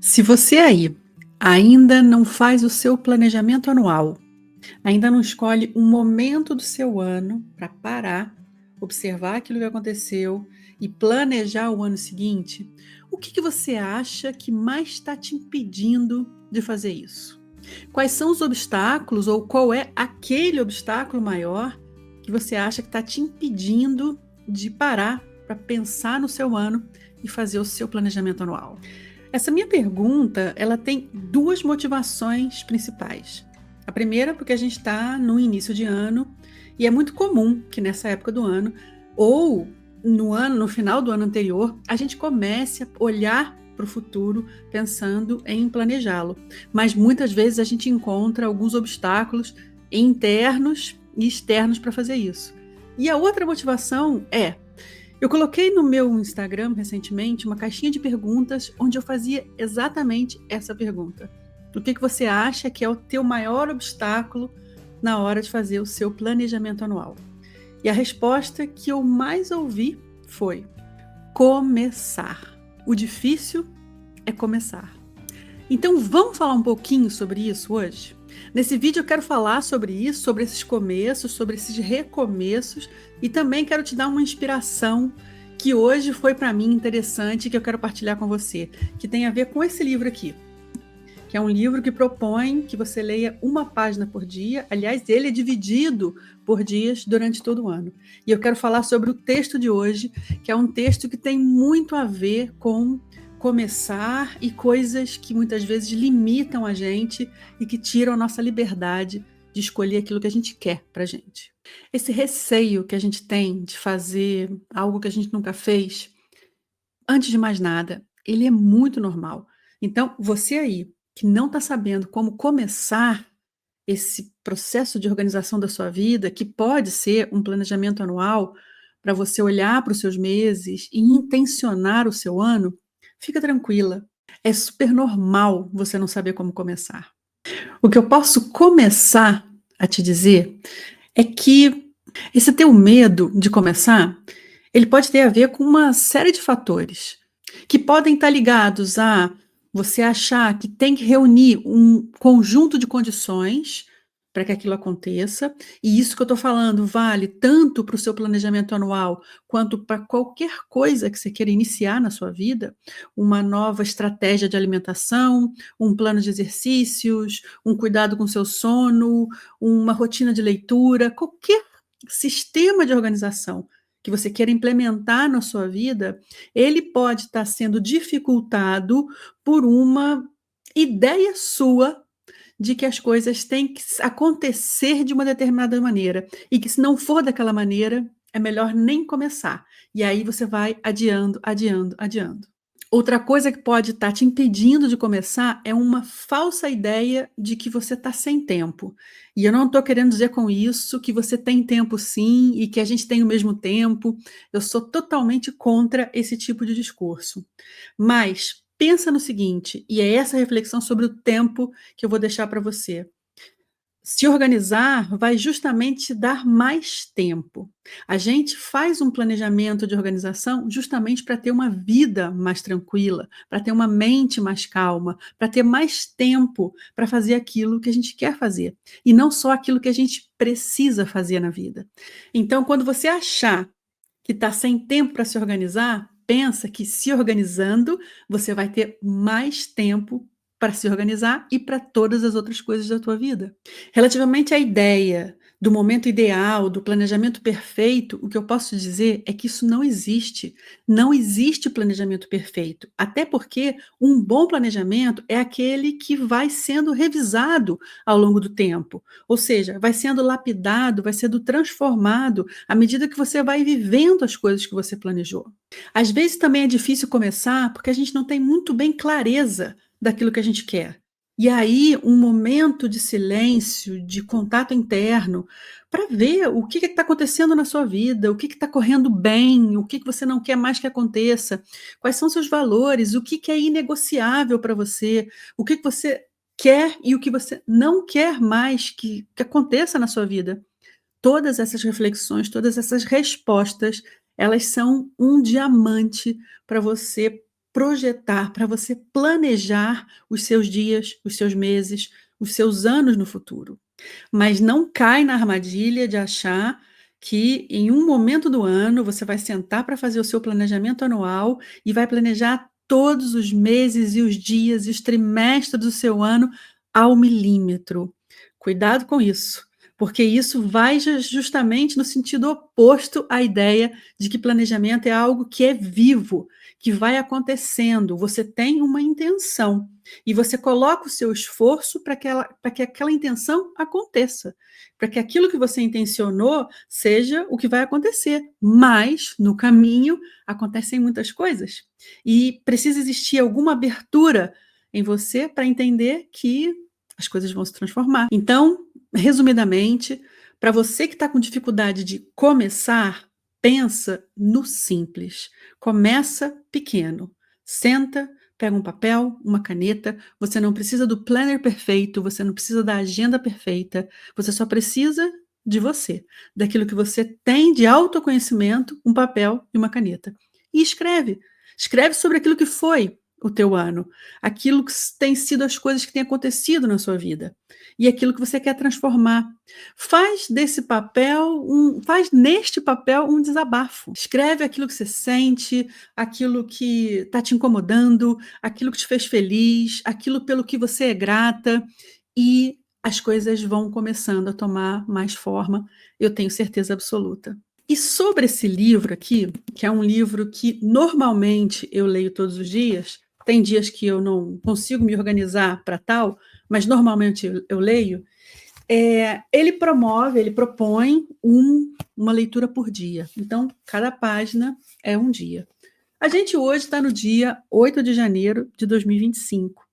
Se você aí ainda não faz o seu planejamento anual, ainda não escolhe um momento do seu ano para parar, observar aquilo que aconteceu e planejar o ano seguinte, o que você acha que mais está te impedindo de fazer isso? Quais são os obstáculos ou qual é aquele obstáculo maior que você acha que está te impedindo de parar para pensar no seu ano e fazer o seu planejamento anual? Essa minha pergunta, ela tem duas motivações principais. A primeira, porque a gente está no início de ano e é muito comum que nessa época do ano ou no final do ano anterior, a gente comece a olhar para o futuro pensando em planejá-lo. Mas muitas vezes a gente encontra alguns obstáculos internos e externos para fazer isso. E a outra motivação é eu coloquei no meu Instagram recentemente uma caixinha de perguntas onde eu fazia exatamente essa pergunta. O que você acha que é o teu maior obstáculo na hora de fazer o seu planejamento anual? E a resposta que eu mais ouvi foi: começar. O difícil é começar. Então vamos falar um pouquinho sobre isso hoje? Nesse vídeo eu quero falar sobre isso, sobre esses começos, sobre esses recomeços e também quero te dar uma inspiração que hoje foi para mim interessante e que eu quero partilhar com você, que tem a ver com esse livro aqui, que é um livro que propõe que você leia uma página por dia. Aliás, ele é dividido por dias durante todo o ano. E eu quero falar sobre o texto de hoje, que é um texto que tem muito a ver com começar e coisas que muitas vezes limitam a gente e que tiram a nossa liberdade de escolher aquilo que a gente quer pra gente. Esse receio que a gente tem de fazer algo que a gente nunca fez, antes de mais nada, ele é muito normal. Então, você aí que não está sabendo como começar esse processo de organização da sua vida, que pode ser um planejamento anual para você olhar para os seus meses e intencionar o seu ano, fica tranquila. É super normal você não saber como começar. O que eu posso começar a te dizer é que esse teu medo de começar, ele pode ter a ver com uma série de fatores que podem estar ligados a você achar que tem que reunir um conjunto de condições para que aquilo aconteça, e isso que eu estou falando vale tanto para o seu planejamento anual quanto para qualquer coisa que você queira iniciar na sua vida, uma nova estratégia de alimentação, um plano de exercícios, um cuidado com o seu sono, uma rotina de leitura, qualquer sistema de organização que você queira implementar na sua vida, ele pode estar sendo dificultado por uma ideia sua de que as coisas têm que acontecer de uma determinada maneira e que se não for daquela maneira, é melhor nem começar. E aí você vai adiando, adiando, adiando. Outra coisa que pode estar te impedindo de começar é uma falsa ideia de que você está sem tempo. E eu não estou querendo dizer com isso que você tem tempo sim e que a gente tem o mesmo tempo. Eu sou totalmente contra esse tipo de discurso. Mas pensa no seguinte, e é essa reflexão sobre o tempo que eu vou deixar para você. Se organizar vai justamente te dar mais tempo. A gente faz um planejamento de organização justamente para ter uma vida mais tranquila, para ter uma mente mais calma, para ter mais tempo para fazer aquilo que a gente quer fazer, e não só aquilo que a gente precisa fazer na vida. Então, quando você achar que está sem tempo para se organizar, pensa que se organizando, você vai ter mais tempo para se organizar e para todas as outras coisas da tua vida. Relativamente à ideia do momento ideal, do planejamento perfeito, o que eu posso dizer é que isso não existe. Não existe planejamento perfeito. Até porque um bom planejamento é aquele que vai sendo revisado ao longo do tempo. Ou seja, vai sendo lapidado, vai sendo transformado à medida que você vai vivendo as coisas que você planejou. Às vezes também é difícil começar porque a gente não tem muito bem clareza daquilo que a gente quer. E aí, um momento de silêncio, de contato interno, para ver o que está acontecendo na sua vida, o que está correndo bem, o que você não quer mais que aconteça, quais são seus valores, o que é inegociável para você, o que você quer e o que você não quer mais que aconteça na sua vida. Todas essas reflexões, todas essas respostas, elas são um diamante para você projetar, para você planejar os seus dias, os seus meses, os seus anos no futuro. Mas não cai na armadilha de achar que em um momento do ano você vai sentar para fazer o seu planejamento anual e vai planejar todos os meses e os dias e os trimestres do seu ano ao milímetro. Cuidado com isso, porque isso vai justamente no sentido oposto à ideia de que planejamento é algo que é vivo, que vai acontecendo. Você tem uma intenção e você coloca o seu esforço para que aquela intenção aconteça, para que aquilo que você intencionou seja o que vai acontecer. Mas, no caminho, acontecem muitas coisas. E precisa existir alguma abertura em você para entender que as coisas vão se transformar. Então, resumidamente, para você que está com dificuldade de começar, pensa no simples. Começa pequeno. Senta, pega um papel, uma caneta. Você não precisa do planner perfeito, você não precisa da agenda perfeita. Você só precisa de você, daquilo que você tem de autoconhecimento, um papel e uma caneta. E escreve. Escreve sobre aquilo que foi o teu ano, aquilo que tem sido as coisas que têm acontecido na sua vida e aquilo que você quer transformar. Faz desse papel faz neste papel um desabafo. Escreve aquilo que você sente, aquilo que está te incomodando, aquilo que te fez feliz, aquilo pelo que você é grata e as coisas vão começando a tomar mais forma, eu tenho certeza absoluta. E sobre esse livro aqui, que é um livro que normalmente eu leio todos os dias, tem dias que eu não consigo me organizar para tal, mas normalmente eu leio, ele propõe uma leitura por dia. Então, cada página é um dia. A gente hoje está no dia 8 de janeiro de 2025.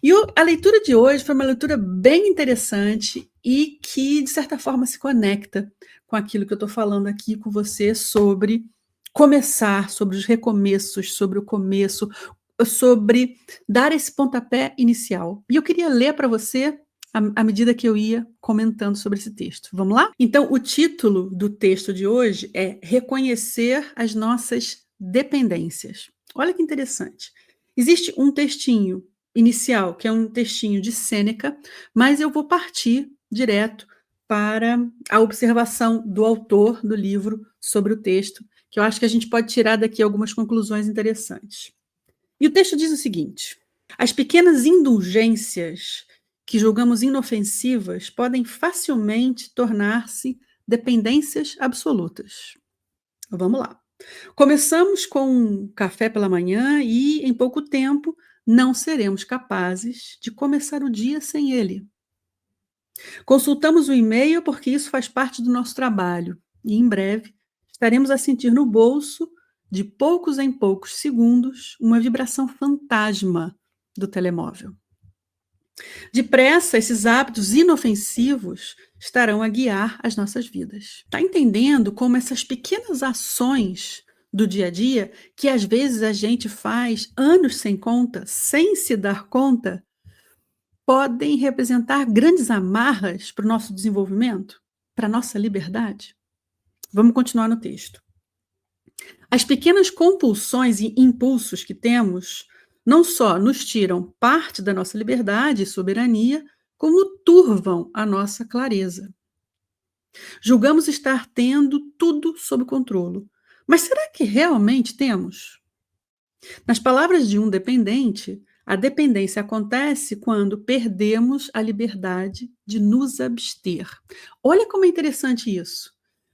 E a leitura de hoje foi uma leitura bem interessante e que, de certa forma, se conecta com aquilo que eu estou falando aqui com você sobre começar, sobre os recomeços, sobre o começo, sobre dar esse pontapé inicial. E eu queria ler para você à medida que eu ia comentando sobre esse texto. Vamos lá? Então, o título do texto de hoje é Reconhecer as Nossas Dependências. Olha que interessante. Existe um textinho inicial, que é um textinho de Sêneca, mas eu vou partir direto para a observação do autor do livro sobre o texto, que eu acho que a gente pode tirar daqui algumas conclusões interessantes. E o texto diz o seguinte: as pequenas indulgências que julgamos inofensivas podem facilmente tornar-se dependências absolutas. Vamos lá. Começamos com um café pela manhã e, em pouco tempo, não seremos capazes de começar o dia sem ele. Consultamos o e-mail porque isso faz parte do nosso trabalho e, em breve, estaremos a sentir no bolso, de poucos em poucos segundos, uma vibração fantasma do telemóvel. Depressa, esses hábitos inofensivos estarão a guiar as nossas vidas. Está entendendo como essas pequenas ações do dia a dia, que às vezes a gente faz anos sem conta, sem se dar conta, podem representar grandes amarras para o nosso desenvolvimento, para a nossa liberdade? Vamos continuar no texto. As pequenas compulsões e impulsos que temos não só nos tiram parte da nossa liberdade e soberania, como turvam a nossa clareza. Julgamos estar tendo tudo sob controle. Mas será que realmente temos? Nas palavras de um dependente, a dependência acontece quando perdemos a liberdade de nos abster. Olha como é interessante isso.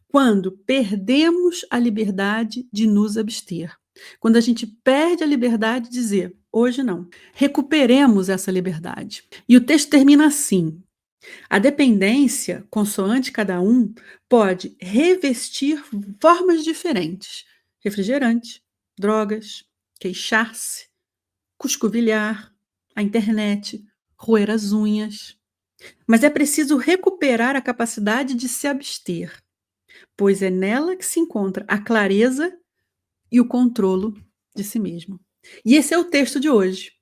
Quando perdemos a liberdade de nos abster. Quando a gente perde a liberdade de dizer, hoje não. Recuperemos essa liberdade. E o texto termina assim: a dependência, consoante cada um, pode revestir formas diferentes: refrigerante, drogas, queixar-se, cuscovilhar, a internet, roer as unhas. Mas é preciso recuperar a capacidade de se abster, pois é nela que se encontra a clareza e o controlo de si mesmo. E esse é o texto de hoje.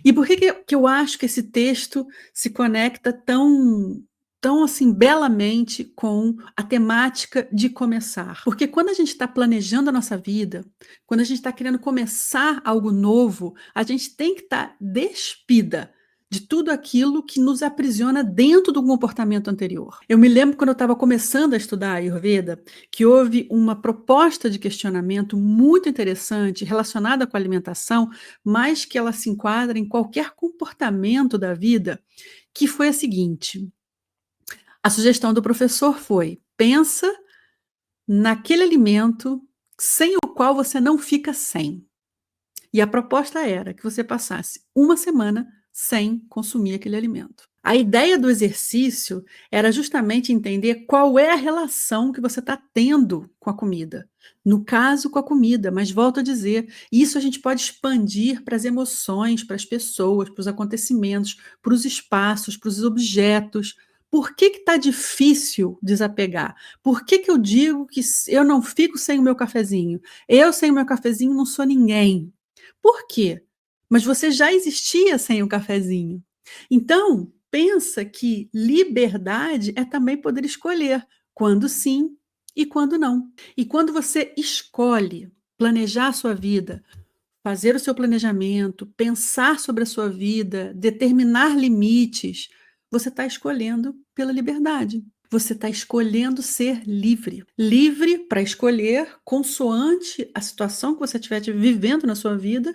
E por que eu acho que esse texto se conecta tão tão assim belamente com a temática de começar. Porque quando a gente está planejando a nossa vida, quando a gente está querendo começar algo novo, a gente tem que estar despida de tudo aquilo que nos aprisiona dentro do comportamento anterior. Eu me lembro quando eu estava começando a estudar Ayurveda, que houve uma proposta de questionamento muito interessante relacionada com a alimentação, mas que ela se enquadra em qualquer comportamento da vida, que foi a seguinte: a sugestão do professor foi: pensa naquele alimento sem o qual você não fica sem. E a proposta era que você passasse uma semana sem consumir aquele alimento. A ideia do exercício era justamente entender qual é a relação que você está tendo com a comida. No caso, com a comida, mas volto a dizer, isso a gente pode expandir para as emoções, para as pessoas, para os acontecimentos, para os espaços, para os objetos. Por que está difícil desapegar? Por que eu digo que eu não fico sem o meu cafezinho? Eu sem o meu cafezinho não sou ninguém. Por quê? Mas você já existia sem o cafezinho. Então, pensa que liberdade é também poder escolher quando sim e quando não. E quando você escolhe planejar a sua vida, fazer o seu planejamento, pensar sobre a sua vida, determinar limites, você está escolhendo pela liberdade. Você está escolhendo ser livre. Livre para escolher, consoante a situação que você estiver vivendo na sua vida,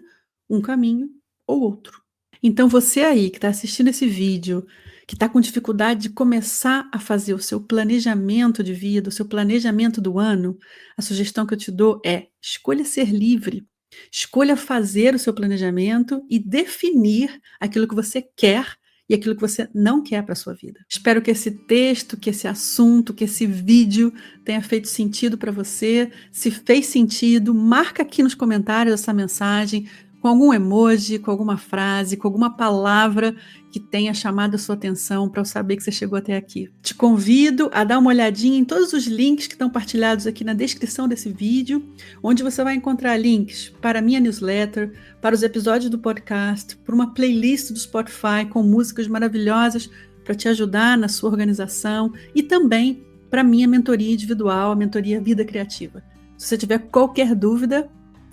um caminho ou outro. Então, você aí que está assistindo esse vídeo, que está com dificuldade de começar a fazer o seu planejamento de vida, o seu planejamento do ano, a sugestão que eu te dou é: escolha ser livre. Escolha fazer o seu planejamento e definir aquilo que você quer e aquilo que você não quer para a sua vida. Espero que esse texto, que esse assunto, que esse vídeo tenha feito sentido para você. Se fez sentido, marca aqui nos comentários essa mensagem com algum emoji, com alguma frase, com alguma palavra que tenha chamado a sua atenção para eu saber que você chegou até aqui. Te convido a dar uma olhadinha em todos os links que estão partilhados aqui na descrição desse vídeo, onde você vai encontrar links para a minha newsletter, para os episódios do podcast, para uma playlist do Spotify com músicas maravilhosas para te ajudar na sua organização e também para a minha mentoria individual, a mentoria Vida Criativa. Se você tiver qualquer dúvida,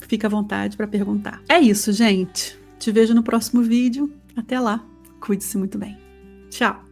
fica à vontade para perguntar. É isso, gente. Te vejo no próximo vídeo. Até lá. Cuide-se muito bem. Tchau.